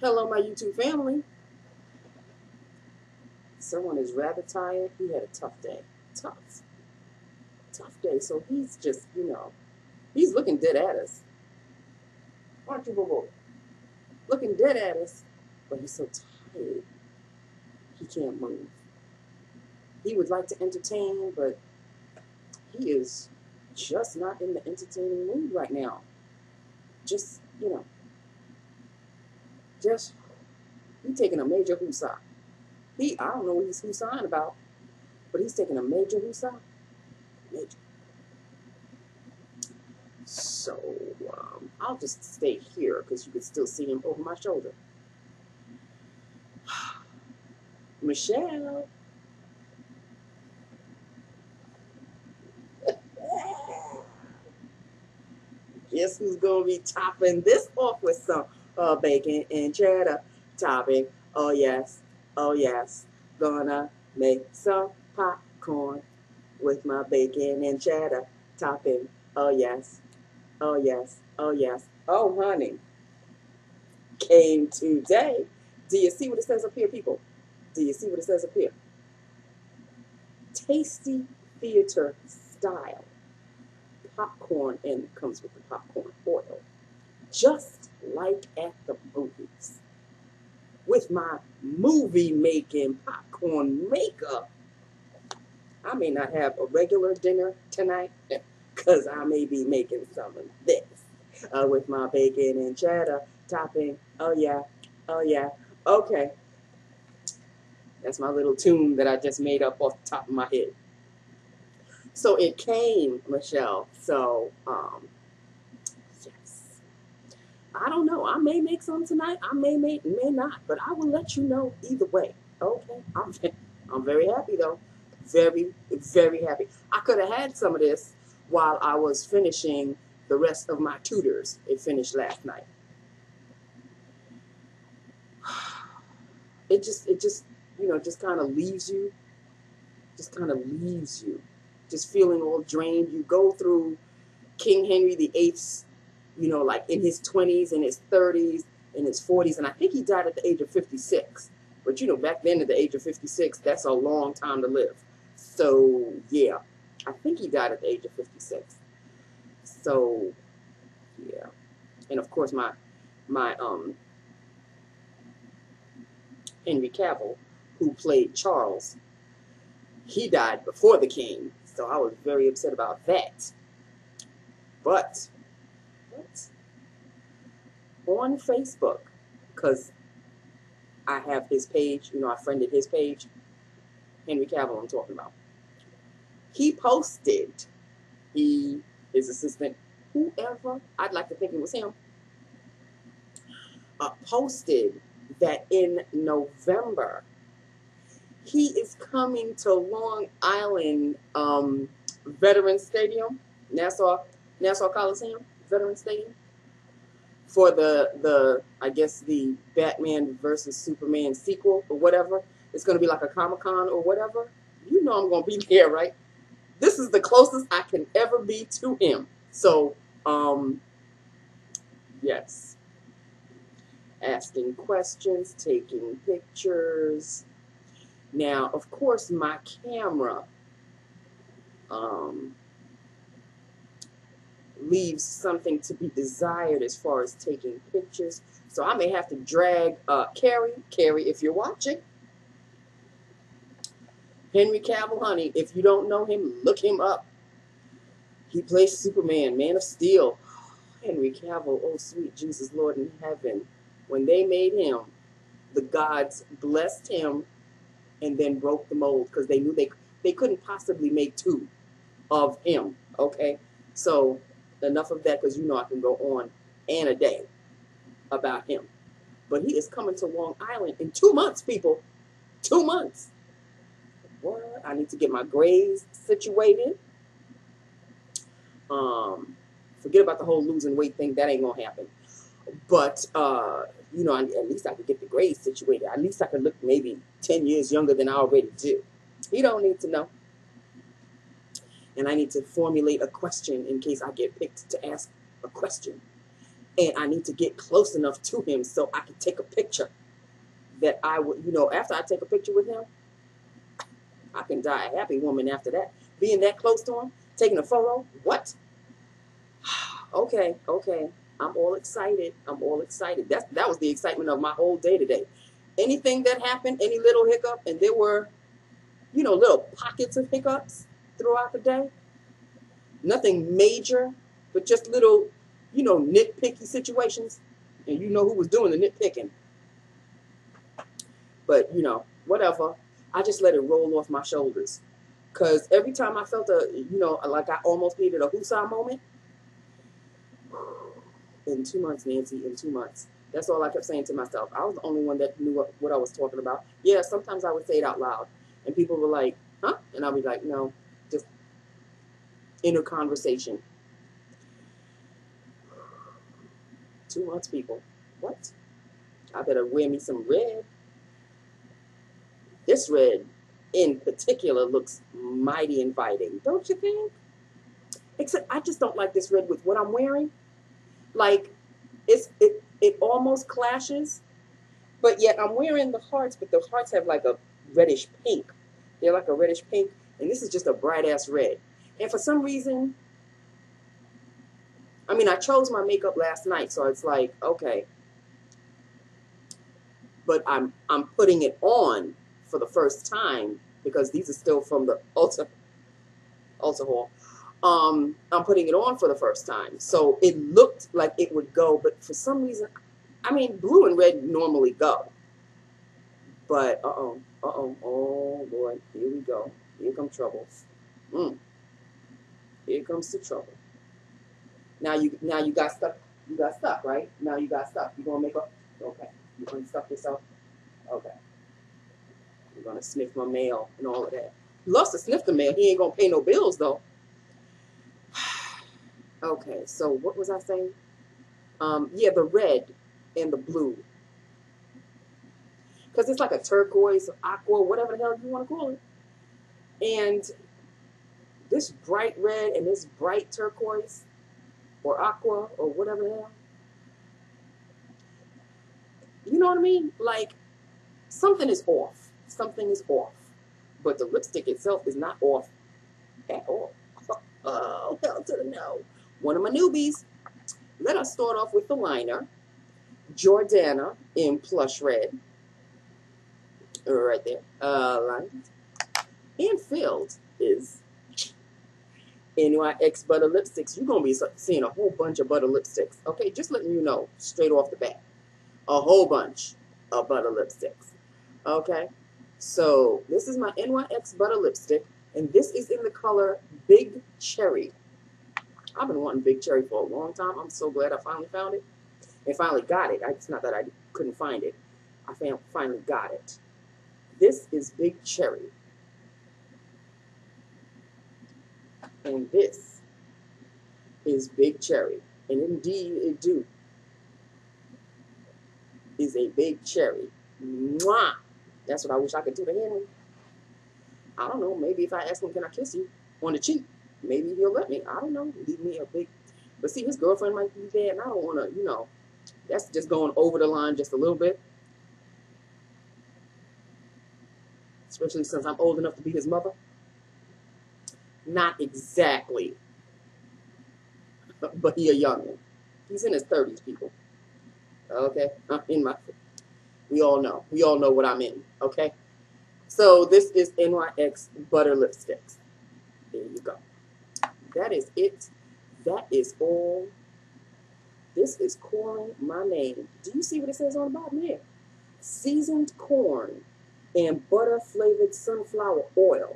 Hello, my YouTube family. Someone is rather tired. He had a tough day. Tough day. So he's just, he's looking dead at us. Aren't you, Bobo? Looking dead at us. But he's so tired. He can't move. He would like to entertain, but he is just not in the entertaining mood right now. Just, he's taking a major hoosah. I don't know what he's hoosahing about, but he's taking a major hoosah. Major. So, I'll just stay here because you can still see him over my shoulder. Michelle. Guess who's going to be topping this off with some bacon and cheddar topping? Oh, yes. Oh, yes. Gonna make some popcorn with my bacon and cheddar topping. Oh, yes. Oh, yes. Oh, yes. Oh, honey. Came today. Do you see what it says up here, people? Do you see what it says up here? Tasty theater style. Popcorn, and it comes with the popcorn oil. Just like at the movies. With my movie-making popcorn makeup. I may not have a regular dinner tonight, because I may be making some of this. With my bacon and cheddar topping. Oh, yeah. Oh, yeah. Okay. That's my little tune that I just made up off the top of my head. So it came, Michelle. So, yes. I don't know. I may make some tonight. I may not. But I will let you know either way. Okay? I'm very happy, though. Very, very happy. I could have had some of this while I was finishing the rest of my tutors. It finished last night. It just just kind of leaves you. Just feeling all drained. You go through King Henry VIII's, like in his 20s, in his 30s, in his 40s, and I think he died at the age of 56. But back then at the age of 56, that's a long time to live. So yeah, I think he died at the age of 56. So yeah, and of course my Henry Cavill, who played Charles, he died before the king, so I was very upset about that. But on Facebook, because I have his page, I friended his page, Henry Cavill I'm talking about. He posted, his assistant, whoever, I'd like to think it was him, posted that in November, he is coming to Long Island Veterans Stadium, Nassau Coliseum, Veterans Stadium, for the I guess the Batman versus Superman sequel or whatever. It's going to be like a Comic-Con or whatever. I'm going to be there, right? This is the closest I can ever be to him. So, yes. Asking questions, taking pictures. Now, of course, my camera leaves something to be desired as far as taking pictures. So I may have to drag Carrie, if you're watching. Henry Cavill, honey, if you don't know him, look him up. He plays Superman, Man of Steel. Henry Cavill, oh sweet Jesus, Lord in heaven. When they made him, the gods blessed him and then broke the mold because they knew they couldn't possibly make two of him, okay? So enough of that because I can go on and a day about him. But he is coming to Long Island in 2 months, people. 2 months. What? I need to get my grades situated. Forget about the whole losing weight thing. That ain't gonna happen. But at least I could get the grades situated. At least I could look maybe 10 years younger than I already do. He don't need to know. And I need to formulate a question in case I get picked to ask a question. and I need to get close enough to him so I can take a picture that I would, you know, after I take a picture with him, I can die a happy woman after that. Being that close to him, taking a photo, what? Okay, okay. I'm all excited. I'm all excited. That was the excitement of my whole day today. Anything that happened, any little hiccup, and there were, you know, little pockets of hiccups throughout the day. Nothing major, but just little, you know, nitpicky situations. And you know who was doing the nitpicking. But, you know, whatever. I just let it roll off my shoulders. Because every time I felt you know, like I almost needed a Husa moment, in 2 months, Nancy, in 2 months. That's all I kept saying to myself. I was the only one that knew what I was talking about. Yeah, sometimes I would say it out loud. And people were like, huh? And I'd be like, no, just inner conversation. 2 months, people. What? I better wear me some red. This red in particular looks mighty inviting, don't you think? Except I just don't like this red with what I'm wearing. Like, it almost clashes, but yet I'm wearing the hearts, but the hearts have like a reddish pink. They're like a reddish pink, and this is just a bright ass red. And for some reason, I mean, I chose my makeup last night, so it's like, okay. But I'm putting it on for the first time because these are still from the Ulta Haul. I'm putting it on for the first time. So it looked like it would go, but for some reason, I mean, blue and red normally go. But, oh boy, here we go. Here comes trouble. Here comes the trouble. Now you got stuck. You got stuck, right? Now you got stuck. You gonna make up? Okay. You gonna stuff yourself? Okay. You're gonna sniff my mail and all of that. He loves to sniff the mail. He ain't gonna pay no bills though. Okay, so what was I saying? Yeah, the red and the blue. Because it's like a turquoise, aqua, whatever the hell you want to call it. And this bright red and this bright turquoise or aqua or whatever the hell. You know what I mean? Like, something is off. Something is off. But the lipstick itself is not off at all. Oh, hell to the no. One of my newbies. Let us start off with the liner. Jordana in plush red. Right there. Line. And filled is NYX butter lipsticks. You're going to be seeing a whole bunch of butter lipsticks. Okay, just letting you know straight off the bat. A whole bunch of butter lipsticks. Okay, so this is my NYX butter lipstick. And this is in the color Big Cherry. I've been wanting Big Cherry for a long time. I'm so glad I finally found it. And finally got it. It's not that I couldn't find it. I finally got it. This is Big Cherry. And this is Big Cherry. And indeed it do. Is a big cherry. Mwah! That's what I wish I could do to Henry. I don't know. Maybe if I ask him, can I kiss you on the cheek? Maybe he'll let me. I don't know. Leave me a big. But see, his girlfriend might be there, and I don't want to, you know. That's just going over the line just a little bit. Especially since I'm old enough to be his mother. Not exactly. But he a youngin'. He's in his 30s, people. Okay? We all know. We all know what I'm in. Okay? So this is NYX Butter Lipsticks. There you go. That is it. That is all. This is calling my name. Do you see what it says on the bottom here? Seasoned corn and butter-flavored sunflower oil.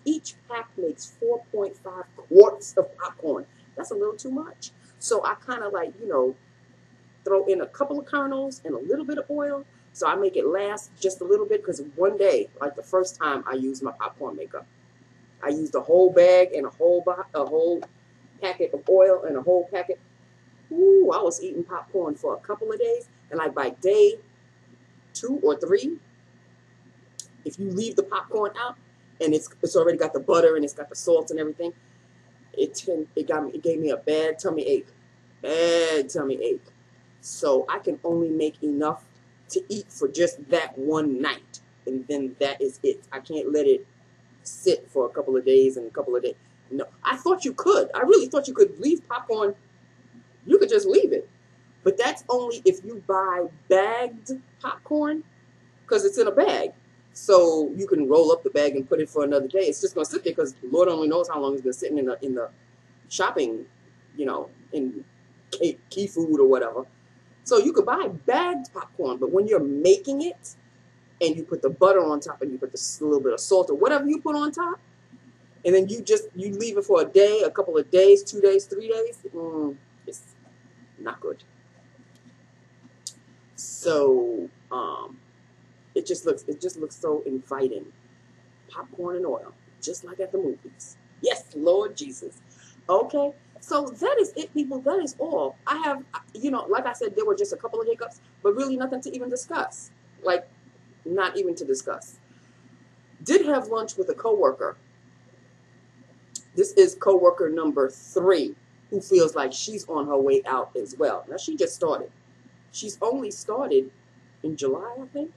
Each pack makes 4.5 quarts of popcorn. That's a little too much. So I kind of like, you know, throw in a couple of kernels and a little bit of oil. So I make it last just a little bit because one day, like the first time I used my popcorn makeup, I used a whole bag and a whole packet of oil and a whole packet. Ooh, I was eating popcorn for a couple of days. And like by day 2 or 3, if you leave the popcorn out and it's already got the butter and it's got the salt and everything, it gave me a bad tummy ache. bad tummy ache. So I can only make enough to eat for just that one night. And then that is it. I can't let it sit for a couple of days and a couple of days. No, I thought you could. I really thought you could leave popcorn. You could just leave it. But that's only if you buy bagged popcorn, because it's in a bag. So you can roll up the bag and put it for another day. It's just going to sit there because Lord only knows how long it's been sitting in the shopping, you know, in key food or whatever. So you could buy bagged popcorn, but when you're making it and you put the butter on top and you put a little bit of salt or whatever you put on top, and then you leave it for a day, a couple of days, 2 days, 3 days, it's not good. So it just looks so inviting. Popcorn and oil, just like at the movies. Yes, Lord Jesus. Okay, so that is it, people. That is all. I have, you know, like I said, there were just a couple of hiccups, but really nothing to even discuss. Like, not even to discuss. Did have lunch with a coworker. This is coworker number 3, who feels like she's on her way out as well. Now, she just started. She's only started in July, I think.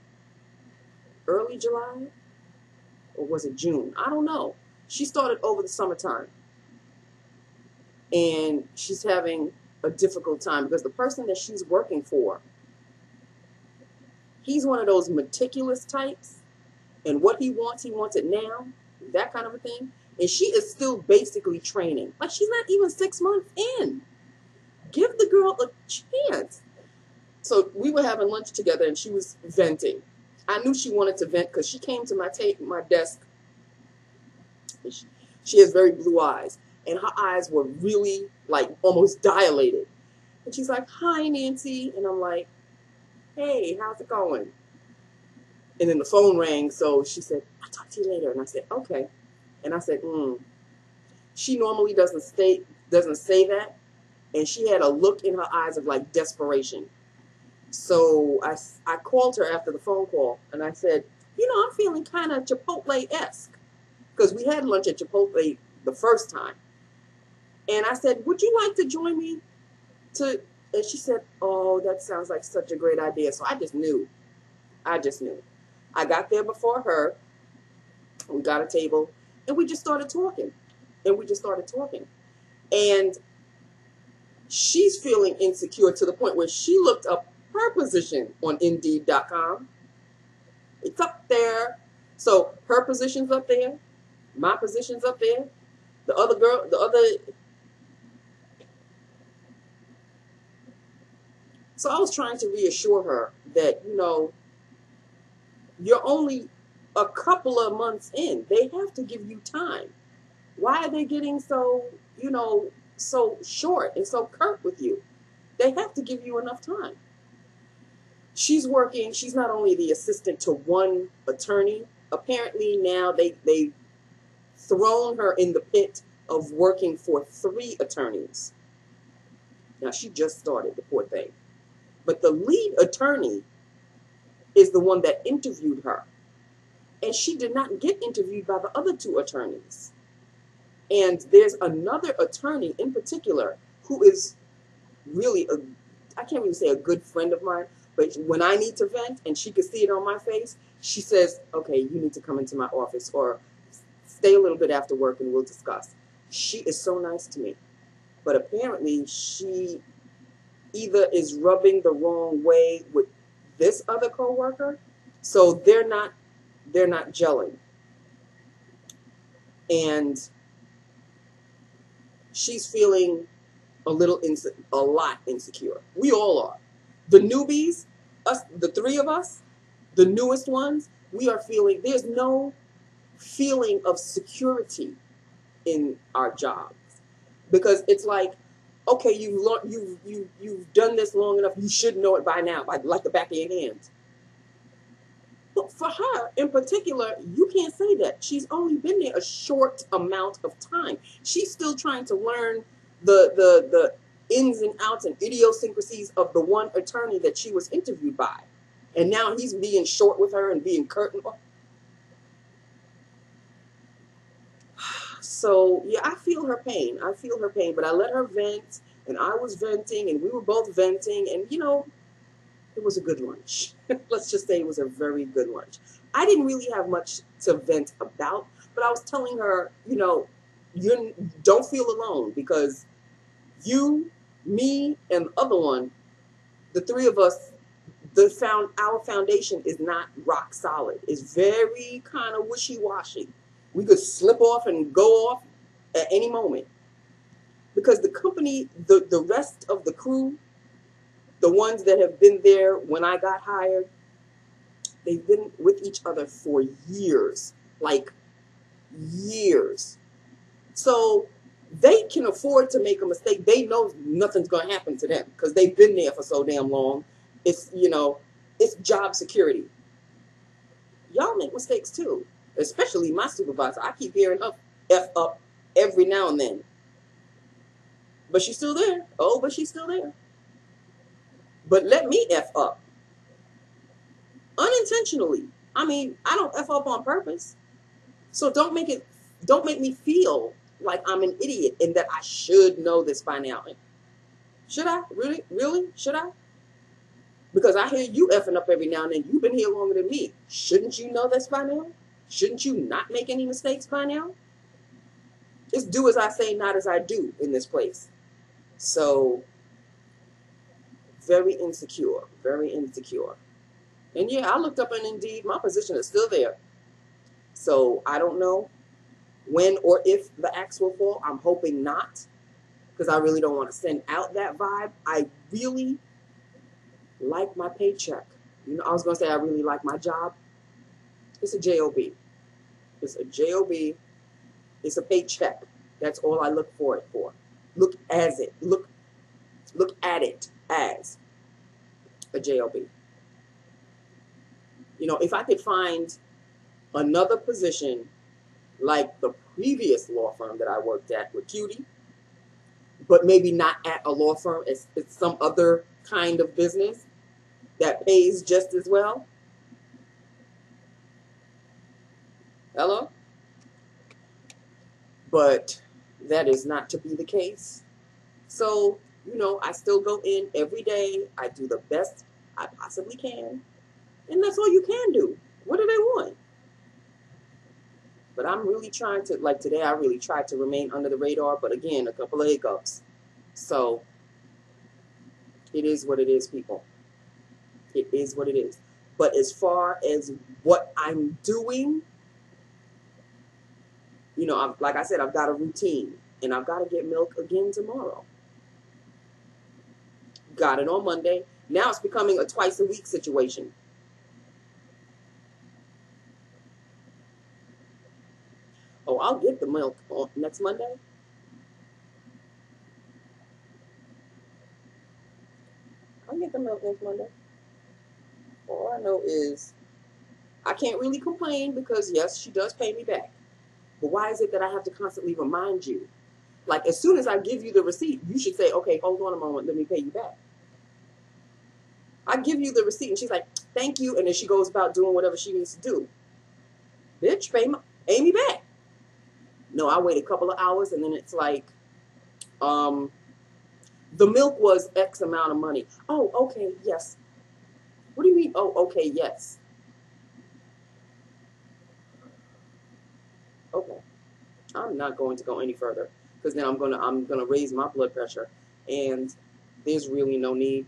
Early July? Or was it June? I don't know. She started over the summertime. And she's having a difficult time because the person that she's working for, he's one of those meticulous types. And what he wants it now. That kind of a thing. And she is still basically training. Like, she's not even 6 months in. Give the girl a chance. So we were having lunch together and she was venting. I knew she wanted to vent because she came to my desk. She has very blue eyes. And her eyes were really, like, almost dilated. And she's like, "Hi, Nancy." And I'm like, "Hey, how's it going?" And then the phone rang. So she said, "I'll talk to you later." And I said, "Okay." And I said, She normally doesn't say that. And she had a look in her eyes of, like, desperation. So I called her after the phone call, and I said, "You know, I'm feeling kind of Chipotle-esque." Because we had lunch at Chipotle the first time. And I said, "Would you like to join me to?" And she said, "Oh, that sounds like such a great idea." So I just knew. I got there before her. We got a table, and we just started talking. And she's feeling insecure to the point where she looked up her position on Indeed.com. It's up there. So her position's up there. My position's up there. So I was trying to reassure her that, you know, you're only a couple of months in. They have to give you time. Why are they getting so, you know, so short and so curt with you? They have to give you enough time. She's working. She's not only the assistant to one attorney. Apparently now they've thrown her in the pit of working for 3 attorneys. Now, she just started, the poor thing. But the lead attorney is the one that interviewed her. And she did not get interviewed by the other 2 attorneys. And there's another attorney in particular who is really, I can't even say a good friend of mine, but when I need to vent and she can see it on my face, she says, "Okay, you need to come into my office or stay a little bit after work and we'll discuss." She is so nice to me. But apparently she either is rubbing the wrong way with this other coworker, so they're not gelling. And she's feeling a lot insecure. We all are. The newbies, us, the 3 of us, the newest ones, we are feeling, there's no feeling of security in our jobs. Because it's like, okay, you've done this long enough, you should know it by now, like the back of your hands. But for her in particular, you can't say that. She's only been there a short amount of time. She's still trying to learn the ins and outs and idiosyncrasies of the one attorney that she was interviewed by. And now he's being short with her and being curt. So, yeah, I feel her pain. But I let her vent, and I was venting, and we were both venting, and you know, it was a good lunch. Let's just say it was a very good lunch. I didn't really have much to vent about, but I was telling her, you know, you don't feel alone, because you, me, and the other one, the three of us, our foundation is not rock solid. It's very kind of wishy-washy. We could slip off and go off at any moment. Because the company, the rest of the crew, the ones that have been there when I got hired, they've been with each other for years. Like, years. So they can afford to make a mistake. They know nothing's going to happen to them because they've been there for so damn long. It's, you know, it's job security. Y'all make mistakes too, especially my supervisor. I keep hearing her F up every now and then. But she's still there. Oh, but she's still there. But let me F up. Unintentionally. I mean, I don't F up on purpose. So don't make me feel like I'm an idiot and that I should know this by now. Should I? Really? Really? Should I? Because I hear you effing up every now and then. You've been here longer than me. Shouldn't you know this by now? Shouldn't you not make any mistakes by now? It's do as I say, not as I do in this place. So, very insecure. Very insecure. And yeah, I looked up and indeed my position is still there. So, I don't know when or if the axe will fall. I'm hoping not, because I really don't want to send out that vibe. I really like my paycheck. You know, I was going to say I really like my job. It's a job. It's a job. It's a paycheck. That's all I look for it for. Look at it as a job. You know, if I could find another position like the previous law firm that I worked at with Cutie, but maybe not at a law firm, it's some other kind of business that pays just as well. Hello? But that is not to be the case. So, you know, I still go in every day. I do the best I possibly can. And that's all you can do. What do they want? But I'm really trying to, like today, I really tried to remain under the radar. But again, a couple of hiccups. So, it is what it is, people. It is what it is. But as far as what I'm doing, you know, like I said, I've got a routine. And I've got to get milk again tomorrow. Got it on Monday. Now it's becoming a twice a week situation. Oh, I'll get the milk on next Monday. I'll get the milk next Monday. All I know is I can't really complain because, yes, she does pay me back. But why is it that I have to constantly remind you? Like, as soon as I give you the receipt, you should say, okay, hold on a moment, let me pay you back. I give you the receipt, and she's like, thank you, and then she goes about doing whatever she needs to do. Bitch, pay me back. No, I wait a couple of hours, and then it's like, the milk was X amount of money. Oh, okay, yes. What do you mean, oh, okay, yes? Okay. I'm not going to go any further, because then I'm gonna raise my blood pressure, and there's really no need.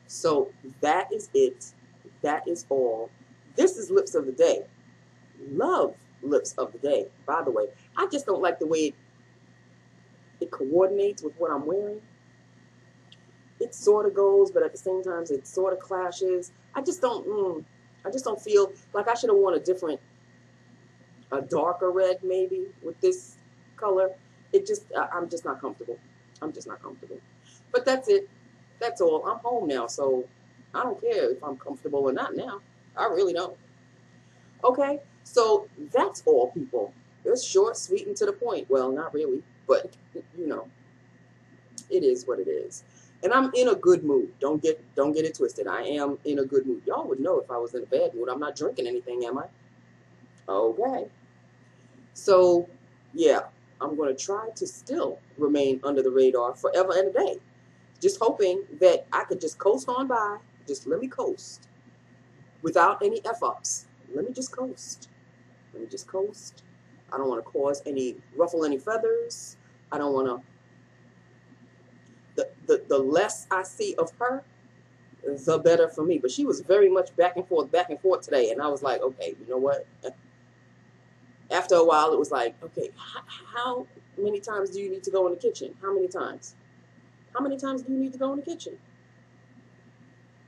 So that is it. That is all. This is lips of the day. Love lips of the day, by the way. I just don't like the way it coordinates with what I'm wearing. It sort of goes, but at the same time, it sort of clashes. I just don't feel like I should have worn a darker red maybe with this color. I'm just not comfortable. I'm just not comfortable. But that's it. That's all. I'm home now, so I don't care if I'm comfortable or not now. I really don't. Okay, so that's all, people. It's short, sweet, and to the point. Well, not really, but, you know, it is what it is. And I'm in a good mood. Don't get it twisted. I am in a good mood. Y'all would know if I was in a bad mood. I'm not drinking anything, am I? Okay. So, yeah. I'm going to try to still remain under the radar forever and a day. Just hoping that I could just coast on by. Just let me coast without any F-ups. Let me just coast. Let me just coast. I don't want to ruffle any feathers. I don't want to, the less I see of her, the better for me. But she was very much back and forth today. And I was like, okay, you know what? After a while, it was like, okay, how many times do you need to go in the kitchen? How many times? How many times do you need to go in the kitchen?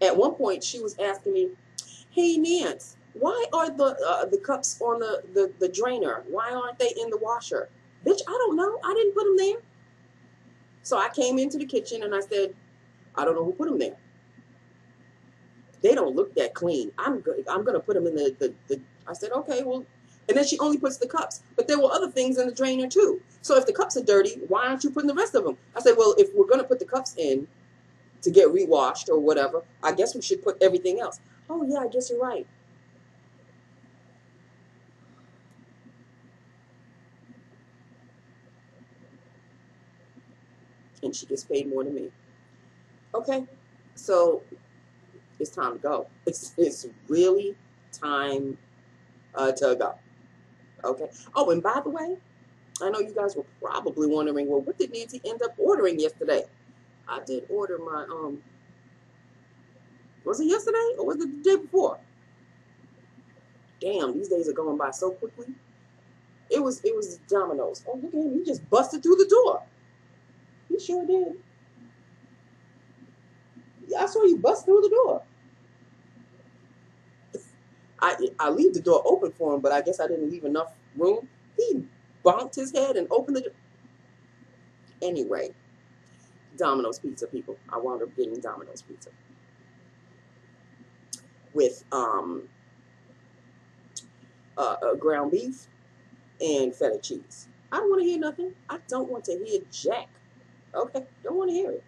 At one point, she was asking me, hey, Nance, why are the cups on the drainer? Why aren't they in the washer? Bitch, I don't know. I didn't put them there. So I came into the kitchen and I said, I don't know who put them there. They don't look that clean. I'm going to put them in the I said, okay, well. And then she only puts the cups. But there were other things in the drainer too. So if the cups are dirty, why aren't you putting the rest of them? I said, well, if we're going to put the cups in to get rewashed or whatever, I guess we should put everything else. Oh, yeah, I guess you're right. And she gets paid more than me. Okay, so it's time to go. It's really time to go. Okay. Oh, and by the way, I know you guys were probably wondering, well, what did Nancy end up ordering yesterday? I did order my, was it yesterday or was it the day before? Damn, these days are going by so quickly. It was Domino's. Oh, look at him. He just busted through the door. He sure did. Yeah, I saw you bust through the door. I leave the door open for him, but I guess I didn't leave enough room. He bonked his head and opened the door. Anyway, Domino's pizza, people. I wound up getting Domino's pizza with ground beef and feta cheese. I don't want to hear nothing. I don't want to hear jack. Okay, don't want to hear it.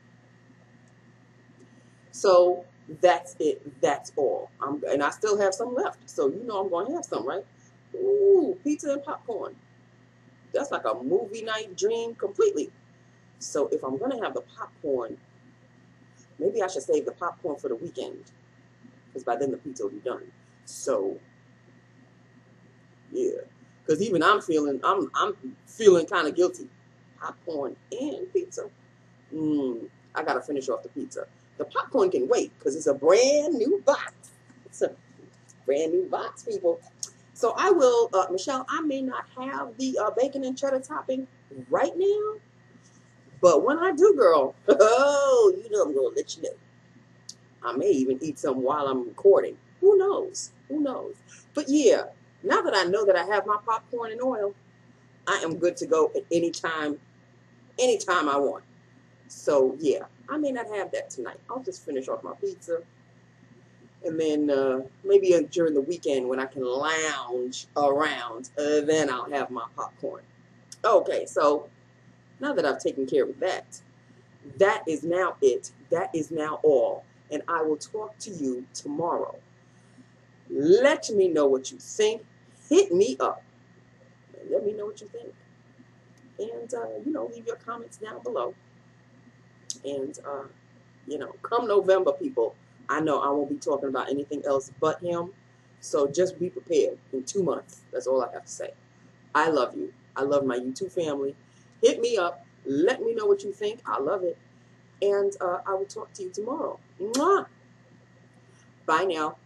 So that's it. That's all. And I still have some left. So you know I'm going to have some, right? Ooh, pizza and popcorn. That's like a movie night dream completely. So if I'm going to have the popcorn, maybe I should save the popcorn for the weekend. Because by then the pizza will be done. So, yeah. Because even I'm feeling kind of guilty. Popcorn and pizza. I got to finish off the pizza. The popcorn can wait because it's a brand new box. It's a brand new box, people. So I will, Michelle, I may not have the bacon and cheddar topping right now. But when I do, girl, oh, you know I'm going to let you know. I may even eat some while I'm recording. Who knows? Who knows? But yeah, now that I know that I have my popcorn and oil, I am good to go at any time I want. So yeah, I may not have that tonight. I'll just finish off my pizza. And then maybe during the weekend when I can lounge around, then I'll have my popcorn. Okay, so now that I've taken care of that, that is now it. That is now all. And I will talk to you tomorrow. Let me know what you think. Hit me up. Let me know what you think. And, leave your comments down below. And, come November, people, I know I won't be talking about anything else but him. So just be prepared in 2 months. That's all I have to say. I love you. I love my YouTube family. Hit me up. Let me know what you think. I love it. And I will talk to you tomorrow. Mwah! Bye now.